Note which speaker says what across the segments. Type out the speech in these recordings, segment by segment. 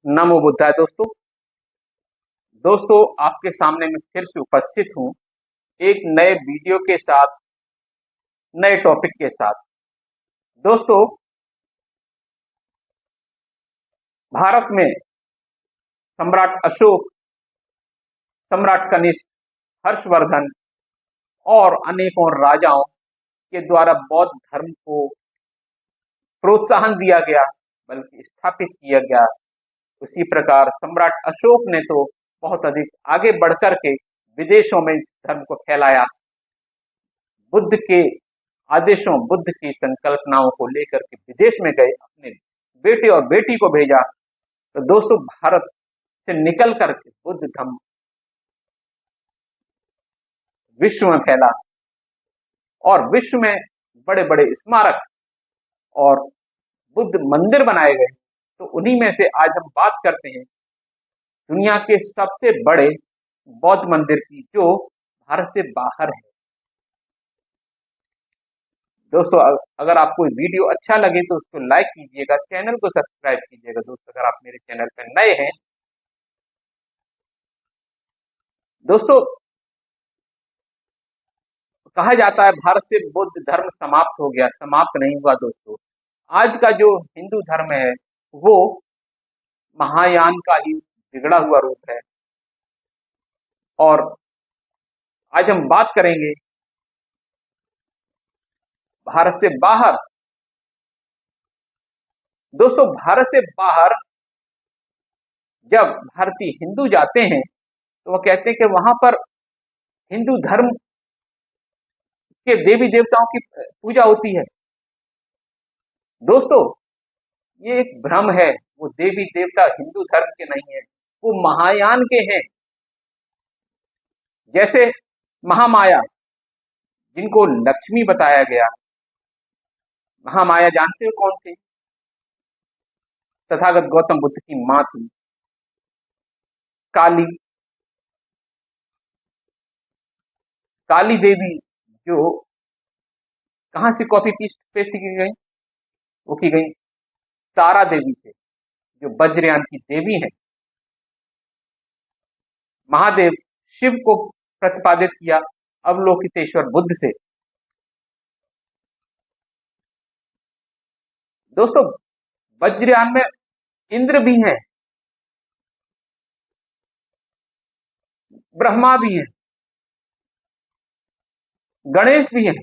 Speaker 1: नमो बुद्धाय दोस्तों। आपके सामने मैं फिर से उपस्थित हूँ एक नए वीडियो के साथ, नए टॉपिक के साथ। दोस्तों, भारत में सम्राट अशोक, सम्राट कनिष्क, हर्षवर्धन और अनेकों राजाओं के द्वारा बौद्ध धर्म को प्रोत्साहन दिया गया, बल्कि स्थापित किया गया। उसी प्रकार सम्राट अशोक ने तो बहुत अधिक आगे बढ़कर के विदेशों में इस धर्म को फैलाया। बुद्ध के आदेशों, बुद्ध की संकल्पनाओं को लेकर के विदेश में गए, अपने बेटे और बेटी को भेजा। तो दोस्तों, भारत से निकल करके बुद्ध धर्म विश्व में फैला और विश्व में बड़े बड़े स्मारक और बुद्ध मंदिर बनाए गए। तो उन्हीं में से आज हम बात करते हैं दुनिया के सबसे बड़े बौद्ध मंदिर की, जो भारत से बाहर है। दोस्तों, अगर आपको वीडियो अच्छा लगे तो उसको लाइक कीजिएगा, चैनल को सब्सक्राइब कीजिएगा। दोस्तों, अगर आप मेरे चैनल पर नए हैं, दोस्तों कहा जाता है भारत से बौद्ध धर्म समाप्त हो गया। समाप्त नहीं हुआ दोस्तों। आज का जो हिंदू धर्म है वो महायान का ही बिगड़ा हुआ रूप है। और आज हम बात करेंगे भारत से बाहर। दोस्तों, भारत से बाहर जब भारतीय हिंदू जाते हैं तो वो कहते हैं कि वहां पर हिंदू धर्म के देवी देवताओं की पूजा होती है। दोस्तों, ये एक भ्रम है। वो देवी देवता हिंदू धर्म के नहीं है, वो महायान के हैं। जैसे महामाया, जिनको लक्ष्मी बताया गया। महामाया जानते हो कौन थे? तथागत गौतम बुद्ध की मां थी। काली, काली देवी जो कहां से कॉपी पेस्ट की गई? वो की गई तारा देवी से, जो वज्रयान की देवी है। महादेव शिव को प्रतिपादित किया अवलोकितेश्वर बुद्ध से। दोस्तों, वज्रयान में इंद्र भी हैं, ब्रह्मा भी हैं, गणेश भी हैं।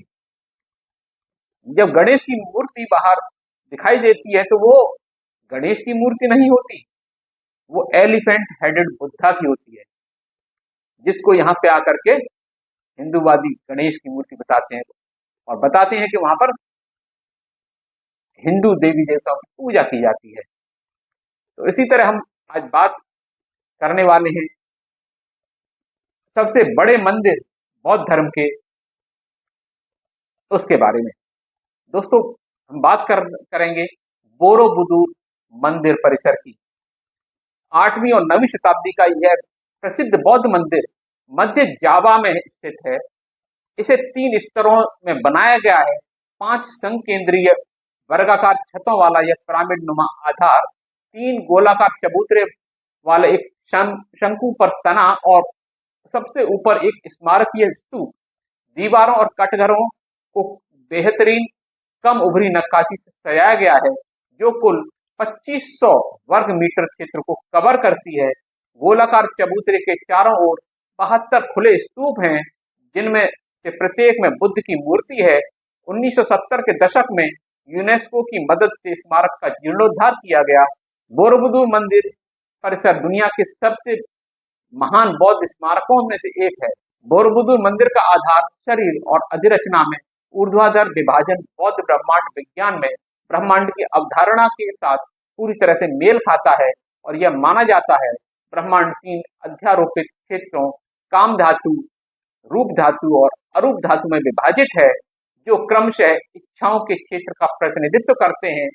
Speaker 1: जब गणेश की मूर्ति बाहर दिखाई देती है तो वो गणेश की मूर्ति नहीं होती, वो एलिफेंट हेडेड बुद्धा की होती है, जिसको यहाँ पे आकर के हिंदूवादी गणेश की मूर्ति बताते हैं और बताते हैं कि वहां पर हिंदू देवी देवताओं की पूजा की जाती है। तो इसी तरह हम आज बात करने वाले हैं सबसे बड़े मंदिर बौद्ध धर्म के, उसके बारे में। दोस्तों, हम बात करेंगे बोरोबुदुर मंदिर परिसर की। 8वीं और 9वीं शताब्दी का यह प्रसिद्ध बौद्ध मंदिर मध्य जावा में स्थित है। इसे 3 स्तरों में बनाया गया है। 5 संकेंद्रीय वर्गाकार छतों वाला यह पिरामिड नुमा आधार 3 गोलाकार चबूतरे वाले एक शंकु पर तना और सबसे ऊपर एक स्मारकीय स्तूप, दीवारों और कटघरों को बेहतरीन कम उभरी नक्काशी से सजाया गया है, जो कुल 2500 वर्ग मीटर क्षेत्र को कवर करती है। गोलाकार चबूतरे के चारों ओर 72 खुले स्तूप हैं, जिनमें से प्रत्येक में बुद्ध की मूर्ति है। 1970 के दशक में यूनेस्को की मदद से स्मारक का जीर्णोद्धार किया गया। बोरोबुदुर मंदिर परिसर दुनिया के सबसे महान बौद्ध स्मारकों में से एक है। बोरोबुदुर मंदिर का आधार शरीर और अधिरचना में ऊर्ध्वाधर विभाजन बौद्ध ब्रह्मांड विज्ञान में ब्रह्मांड की अवधारणा के साथ पूरी तरह से मेल खाता है और यह माना जाता है ब्रह्मांड 3 अध्यारोपित क्षेत्रों काम धातु, रूप धातु और अरूप धातु में विभाजित है, जो क्रमशः इच्छाओं के क्षेत्र का प्रतिनिधित्व करते हैं,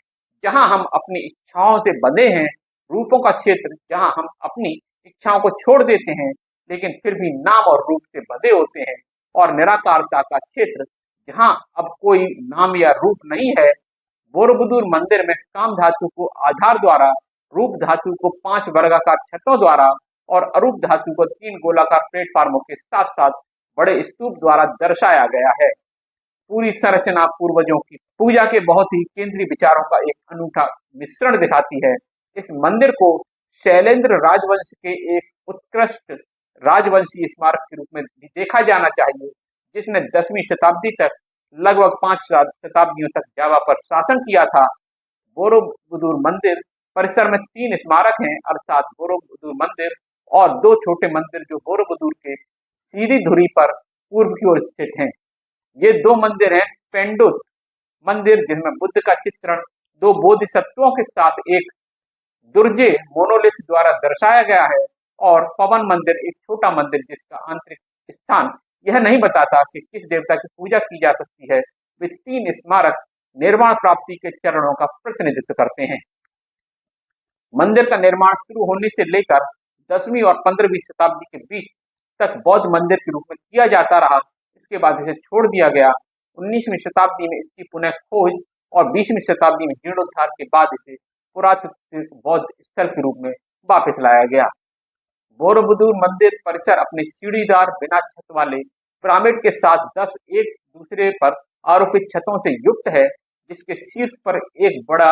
Speaker 1: जहां हम अपनी इच्छाओं से बंधे हैं। रूपों का क्षेत्र, जहां हम अपनी इच्छाओं को छोड़ देते हैं लेकिन फिर भी नाम और रूप से बंधे होते हैं। और निराकारता का क्षेत्र, जहां अब कोई नाम या रूप नहीं है। बोरोबुदुर मंदिर में काम धातु को आधार द्वारा रूप धातु को 5 वर्गाकार छतों द्वारा और अरूप धातु को 3 गोलाकार प्लेटफार्मों के साथ साथ बड़े स्तूप द्वारा दर्शाया गया है। पूरी संरचना पूर्वजों की पूजा के बहुत ही केंद्रीय विचारों का एक अनूठा मिश्रण दिखाती है। इस मंदिर को शैलेंद्र राजवंश के एक उत्कृष्ट राजवंशीय स्मारक के रूप में भी देखा जाना चाहिए, जिसने 10वीं शताब्दी तक लगभग 5 शताब्दियों तक जावा पर शासन किया था। बोरोबुदुर मंदिर परिसर में 3 स्मारक हैं, अर्थात बोरोबुदुर मंदिर और 2 छोटे मंदिर जो बोरोबुदुर के सीधी धुरी पर पूर्व की ओर स्थित हैं। ये 2 मंदिर हैं पेंडुत मंदिर, जिसमें बुद्ध का चित्रण 2 बोधिसत्वों के साथ एक दुर्जे मोनोलिथ द्वारा दर्शाया गया है, और पवन मंदिर एक छोटा मंदिर जिसका आंतरिक स्थान यह नहीं बताता कि किस देवता की पूजा की जा सकती है। वे 3 स्मारक निर्वाण प्राप्ति के चरणों का प्रतिनिधित्व करते हैं। मंदिर का निर्माण शुरू होने से लेकर 10वीं और 15वीं शताब्दी के बीच तक बौद्ध मंदिर के रूप में किया जाता रहा। इसके बाद इसे छोड़ दिया गया। 19वीं शताब्दी में इसकी पुनः खोज और 20वीं शताब्दी में जीर्णोद्धार के बाद इसे पुरातात्विक बौद्ध स्थल के रूप में वापस लाया गया। बोरोबुदुर मंदिर परिसर अपने सीढ़ीदार बिना छत वाले पिरामिड के साथ 10 एक दूसरे पर आरोपित छतों से युक्त है, जिसके शीर्ष पर एक बड़ा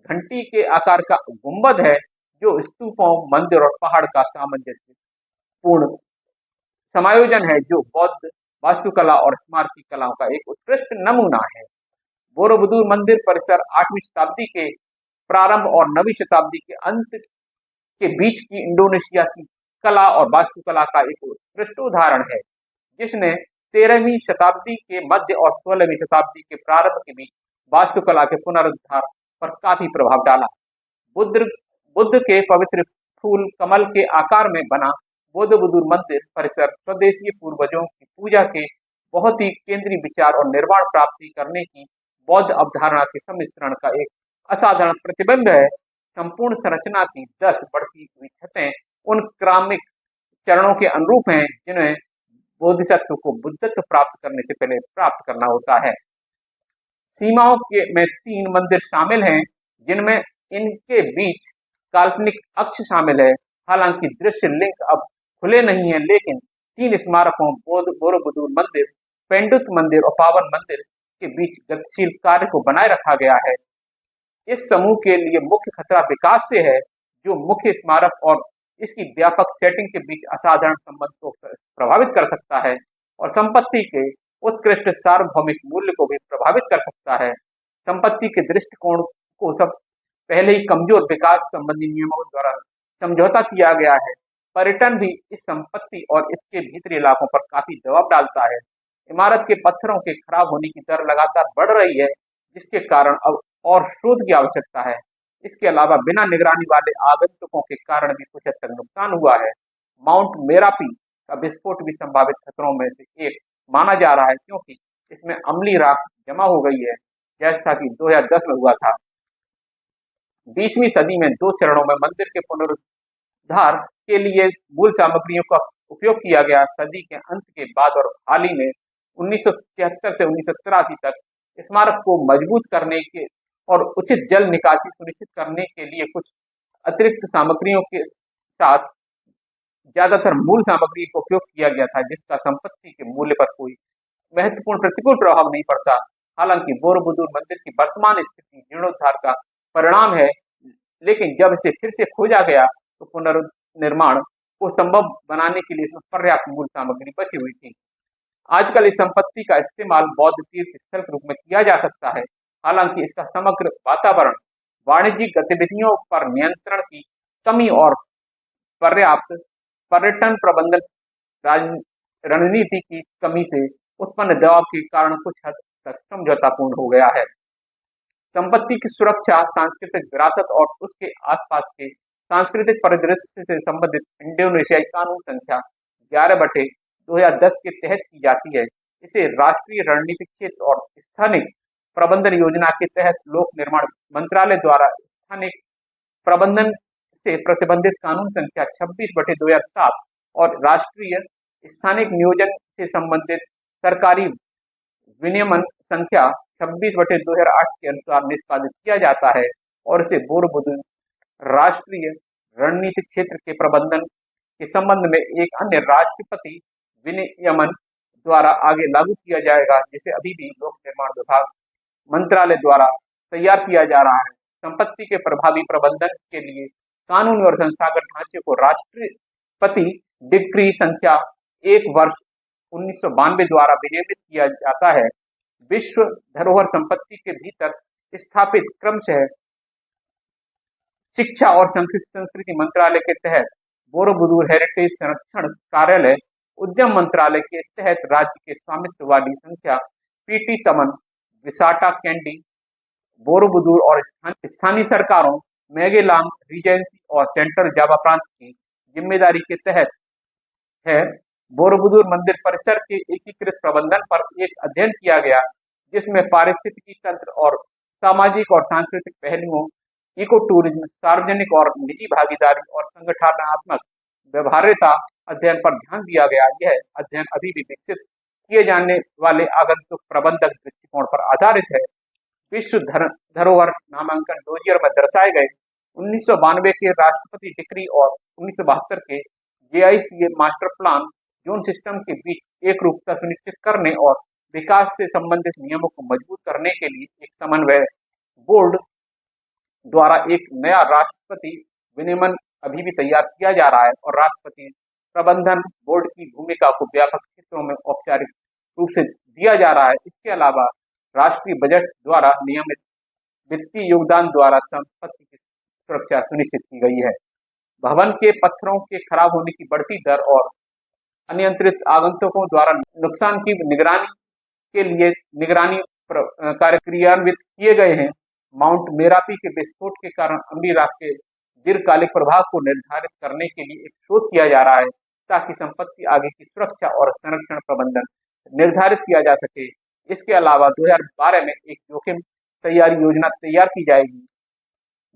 Speaker 1: घंटी के आकार का गुंबद है, जो स्तूपों, मंदिर और पहाड़ का सामंजस्य पूर्ण समायोजन है, जो बौद्ध वास्तुकला और स्मारकी कलाओं का एक उत्कृष्ट नमूना है। बोरोबुदुर मंदिर परिसर 8वीं शताब्दी के प्रारंभ और 9वीं शताब्दी के अंत के बीच की इंडोनेशिया की कला और वास्तुकला का एक उत्कृष्ट उदाहरण है, जिसने 13वीं शताब्दी के मध्य और 16वीं शताब्दी के प्रारंभ के बीच वास्तुकला के पुनरुद्धार पर काफी प्रभाव डाला। बुद्ध के पवित्र फूल कमल के आकार में बना बोरोबुदुर मंदिर परिसर स्वदेशी पूर्वजों की पूजा के बहुत ही केंद्रीय विचार और निर्वाण प्राप्ति करने की बौद्ध अवधारणा के सम्मिश्रण का एक असाधारण प्रतिबिंब है। संपूर्ण संरचना की 10 बढ़ती हुई छतें उन क्रमिक चरणों के अनुरूप हैं, जिन्हें बोधिसत्व को बुद्धत्व प्राप्त करने से पहले प्राप्त करना होता है। सीमाओं के में 3 मंदिर शामिल हैं, जिनमें इनके बीच काल्पनिक अक्ष शामिल है। हालांकि दृश्य लिंक अब खुले नहीं है, लेकिन 3 स्मारकों बोरोबुदुर मंदिर, पेंडुत मंदिर और पावन मंदिर के बीच गतिशील कार्य को बनाए रखा गया है। इस समूह के लिए मुख्य खतरा विकास से है, जो मुख्य स्मारक और इसकी व्यापक सेटिंग के बीच असाधारण संबंध को प्रभावित कर सकता है और संपत्ति के उत्कृष्ट सार्वभौमिक मूल्य को भी प्रभावित कर सकता है। संपत्ति के दृष्टिकोण को सब पहले ही कमजोर विकास संबंधी नियमों द्वारा समझौता किया गया है। पर्यटन भी इस संपत्ति और इसके भीतरी इलाकों पर काफी दबाव डालता है। इमारत के पत्थरों के खराब होने की दर लगातार बढ़ रही है, जिसके कारण अब और शोध की आवश्यकता है। इसके अलावा बिना निगरानी वाले आगंतुकों के कारण भी कुछ हद तक नुकसान हुआ है। माउंट मेरापी का विस्फोट भी संभावित खतरों में से एक माना जा रहा है, क्योंकि इसमें अम्लीय राख जमा हो गई है, जैसा कि 2010 में हुआ था। 20वीं सदी में 2 चरणों में मंदिर के पुनरुद्धार के लिए मूल सामग्रियों का उपयोग किया गया। सदी के अंत के बाद और हाल ही में 1973 से 1983 तक स्मारक को मजबूत करने के और उचित जल निकासी सुनिश्चित करने के लिए कुछ अतिरिक्त सामग्रियों के साथ ज्यादातर मूल सामग्री का उपयोग किया गया था, जिसका संपत्ति के मूल्य पर कोई महत्वपूर्ण प्रतिकूल प्रभाव नहीं पड़ता। हालांकि बोरोबुदुर मंदिर की वर्तमान स्थिति जीर्णोद्धार का परिणाम है, लेकिन जब इसे फिर से खोजा गया तो पुनर्निर्माण को संभव बनाने के लिए इसमें पर्याप्त मूल सामग्री बची हुई थी। आजकल इस संपत्ति का इस्तेमाल बौद्ध तीर्थ स्थल के रूप में किया जा सकता है। हालांकि इसका समग्र वातावरण वाणिज्यिक गतिविधियों पर नियंत्रण की कमी और पर्याप्त पर्यटन प्रबंधन रणनीति की कमी से उत्पन्न दबाव के कारण कुछ हद तक समझौतापूर्ण हो गया है। संपत्ति की सुरक्षा, सांस्कृतिक विरासत और उसके आसपास के सांस्कृतिक परिदृश्य से संबंधित इंडोनेशियाई कानून संख्या 11/2010 के तहत की जाती है। इसे राष्ट्रीय रणनीतिक क्षेत्र और स्थानिक प्रबंधन योजना के तहत लोक निर्माण मंत्रालय द्वारा स्थानिक प्रबंधन से प्रतिबंधित कानून संख्या 26/2007 और राष्ट्रीय स्थानिक नियोजन से संबंधित सरकारी विनियमन संख्या 26/2008 के अनुसार निष्पादित किया जाता है और इसे बोरोबुदुर राष्ट्रीय रणनीतिक क्षेत्र के प्रबंधन के संबंध में एक अन्य राष्ट्रपति विनियमन द्वारा आगे लागू किया जाएगा, जिसे अभी भी लोक निर्माण विभाग मंत्रालय द्वारा तैयार किया जा रहा है। संपत्ति के प्रभावी प्रबंधन के लिए कानूनी और संस्थागत ढांचे को राष्ट्रपति डिक्री संख्या 1 वर्ष 1992 द्वारा विनियमित किया जाता है। विश्व धरोहर संपत्ति के भीतर स्थापित क्रमशः शिक्षा और संस्कृति मंत्रालय के तहत बोरोबुदुर हेरिटेज संरक्षण कार्यालय, उद्यम मंत्रालय के तहत राज्य के स्वामित्व वाली संख्या पीटी तमन, विसाटा कैंडी, बोरोबुदुर और स्थानीय सरकारों मेगेलांग रीजेंसी और सेंट्रल जावा प्रांत की जिम्मेदारी के तहत है। बोरोबुदुर मंदिर परिसर के एकीकृत प्रबंधन पर एक अध्ययन किया गया, जिसमें पारिस्थितिकी तंत्र और सामाजिक और सांस्कृतिक पहलुओं, इको टूरिज्म, सार्वजनिक और निजी भागीदारी और संगठनात्मक व्यवहार्यता अध्ययन पर ध्यान दिया गया। यह अध्ययन अभी भी विकसित किए जाने वाले आगंतुक प्रबंधक दृष्टिकोण पर आधारित है। विश्व धरोहर नामांकन डोजियर में दर्शाए गए 1992 के राष्ट्रपति डिक्री और 1972 के JICA master plan zone system के बीच एक रूपता सुनिश्चित करने और विकास से संबंधित नियमों को मजबूत करने के लिए एक समन्वय बोर्ड द्वारा एक नया राष्ट्रपति विनियमन अभी भी तैयार किया जा रहा है और राष्ट्रपति प्रबंधन बोर्ड की भूमिका को व्यापक क्षेत्रों में औपचारिक रूप से दिया जा रहा है। इसके अलावा राष्ट्रीय बजट द्वारा नियमित वित्तीय योगदान द्वारा संपत्ति की सुरक्षा सुनिश्चित की गई है। भवन के पत्थरों के खराब होने की बढ़ती दर और अनियंत्रित आगंतुकों द्वारा नुकसान की निगरानी के लिए निगरानी कार्य क्रियान्वित किए गए हैं। माउंट मेरापी के विस्फोट के कारण अम्बी राख के दीर्घकालिक प्रभाव को निर्धारित करने के लिए एक शोध किया जा रहा है, ताकि संपत्ति आगे की सुरक्षा और संरक्षण प्रबंधन निर्धारित किया जा सके। इसके अलावा 2012 में एक जोखिम तैयारी योजना तैयार की जाएगी।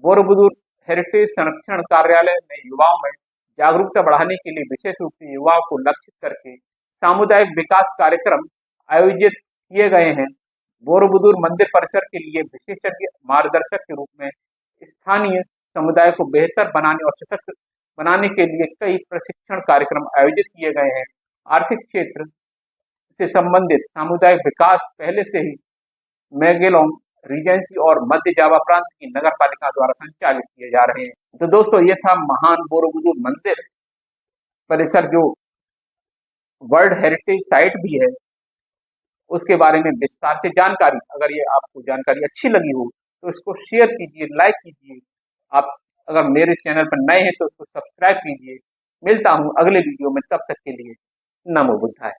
Speaker 1: बोरोबुदुर हेरिटेज संरक्षण कार्यालय में युवाओं में जागरूकता बढ़ाने के लिए विशेष रूप से युवाओं को लक्षित करके सामुदायिक विकास कार्यक्रम आयोजित किए गए हैं। बोरोबुदुर मंदिर परिसर के लिए विशेषज्ञ मार्गदर्शक के रूप में स्थानीय समुदाय को बेहतर बनाने और सशक्त बनाने के लिए कई प्रशिक्षण कार्यक्रम आयोजित किए गए हैं। आर्थिक क्षेत्र से संबंधित सामुदायिक विकास पहले से ही मेगेलोंग रीजेंसी और मध्य जावा प्रांत की नगर पालिका द्वारा संचालित किए जा रहे हैं। तो दोस्तों, ये था महान बोरोबुदुर मंदिर परिसर, जो वर्ल्ड हेरिटेज साइट भी है, उसके बारे में विस्तार से जानकारी। अगर ये आपको जानकारी अच्छी लगी हो तो इसको शेयर कीजिए, लाइक कीजिए। आप अगर मेरे चैनल पर नए हैं तो उसको सब्सक्राइब कीजिए। मिलता हूँ अगले वीडियो में, तब तक के लिए नमो बुद्धाय।